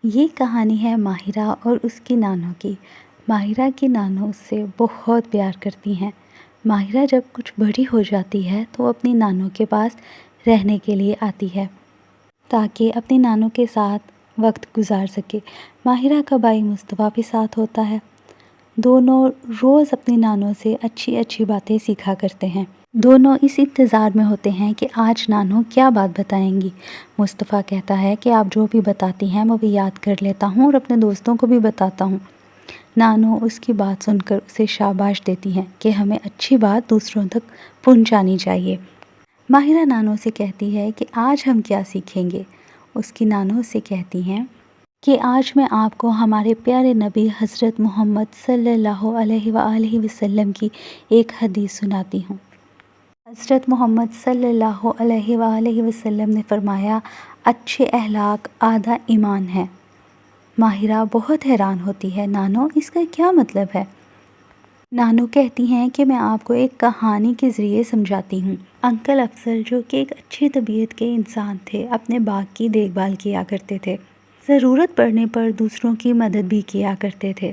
یہ کہانی ہے ماہرہ اور اس کی نانوں کی۔ ماہرہ کی نانوں اس سے بہت پیار کرتی ہیں۔ ماہرہ جب کچھ بڑی ہو جاتی ہے تو وہ اپنی نانوں کے پاس رہنے کے لیے آتی ہے تاکہ اپنی نانوں کے ساتھ وقت گزار سکے۔ ماہرہ کا بھائی مصطفیٰ بھی ساتھ ہوتا ہے۔ دونوں روز اپنی نانوں سے اچھی اچھی باتیں سیکھا کرتے ہیں۔ دونوں اس انتظار میں ہوتے ہیں کہ آج نانوں کیا بات بتائیں گی۔ مصطفیٰ کہتا ہے کہ آپ جو بھی بتاتی ہیں میں بھی یاد کر لیتا ہوں اور اپنے دوستوں کو بھی بتاتا ہوں۔ نانوں اس کی بات سن کر اسے شاباش دیتی ہیں کہ ہمیں اچھی بات دوسروں تک پہنچانی چاہیے۔ ماہرہ نانوں سے کہتی ہے کہ آج ہم کیا سیکھیں گے۔ اس کی نانوں سے کہتی ہیں کہ آج میں آپ کو ہمارے پیارے نبی حضرت محمد صلی اللہ علیہ وآلہ وسلم کی ایک حدیث سناتی ہوں۔ حضرت محمد صلی اللہ علیہ وآلہ وسلم نے فرمایا، اچھے اخلاق آدھا ایمان ہے۔ ماہرہ بہت حیران ہوتی ہے، نانوں اس کا کیا مطلب ہے؟ نانوں کہتی ہیں کہ میں آپ کو ایک کہانی کے ذریعے سمجھاتی ہوں۔ انکل افضل جو کہ ایک اچھی طبیعت کے انسان تھے، اپنے باغ کی دیکھ بھال کیا کرتے تھے۔ ضرورت پڑنے پر دوسروں کی مدد بھی کیا کرتے تھے۔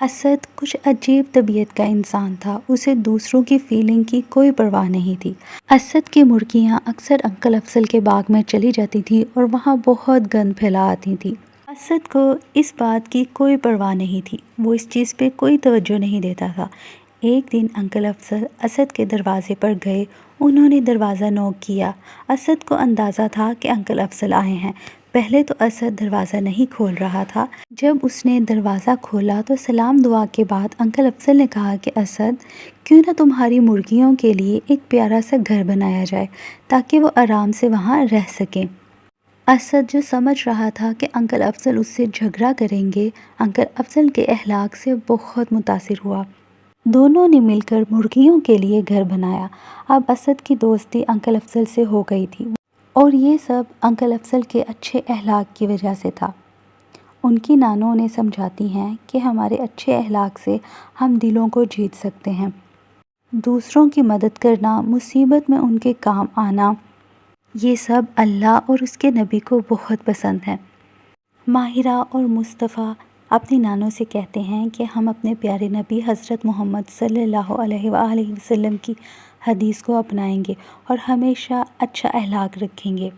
اسد کچھ عجیب طبیعت کا انسان تھا، اسے دوسروں کی فیلنگ کی کوئی پرواہ نہیں تھی۔ اسد کی مرغیاں اکثر انکل افضل کے باغ میں چلی جاتی تھی اور وہاں بہت گند پھیلا آتی تھی۔ اسد کو اس بات کی کوئی پرواہ نہیں تھی، وہ اس چیز پہ کوئی توجہ نہیں دیتا تھا۔ ایک دن انکل افضل اسد کے دروازے پر گئے، انہوں نے دروازہ نوک کیا۔ اسد کو اندازہ تھا کہ انکل افضل آئے ہیں۔ پہلے تو اسد دروازہ نہیں کھول رہا تھا۔ جب اس نے دروازہ کھولا تو سلام دعا کے بعد انکل افضل نے کہا کہ اسد، کیوں نہ تمہاری مرغیوں کے لیے ایک پیارا سا گھر بنایا جائے تاکہ وہ آرام سے وہاں رہ سکیں۔ اسد جو سمجھ رہا تھا کہ انکل افضل اس سے جھگڑا کریں گے، انکل افضل کے اخلاق سے بہت متاثر ہوا۔ دونوں نے مل کر مرغیوں کے لیے گھر بنایا۔ اب اسد کی دوستی انکل افضل سے ہو گئی تھی اور یہ سب انکل افضل کے اچھے اخلاق کی وجہ سے تھا۔ ان کی نانوں نے سمجھاتی ہیں کہ ہمارے اچھے اخلاق سے ہم دلوں کو جیت سکتے ہیں۔ دوسروں کی مدد کرنا، مصیبت میں ان کے کام آنا، یہ سب اللہ اور اس کے نبی کو بہت پسند ہے۔ ماہرہ اور مصطفیٰ اپنی نانوں سے کہتے ہیں کہ ہم اپنے پیارے نبی حضرت محمد صلی اللہ علیہ وآلہ وسلم کی حدیث کو اپنائیں گے اور ہمیشہ اچھا اخلاق رکھیں گے۔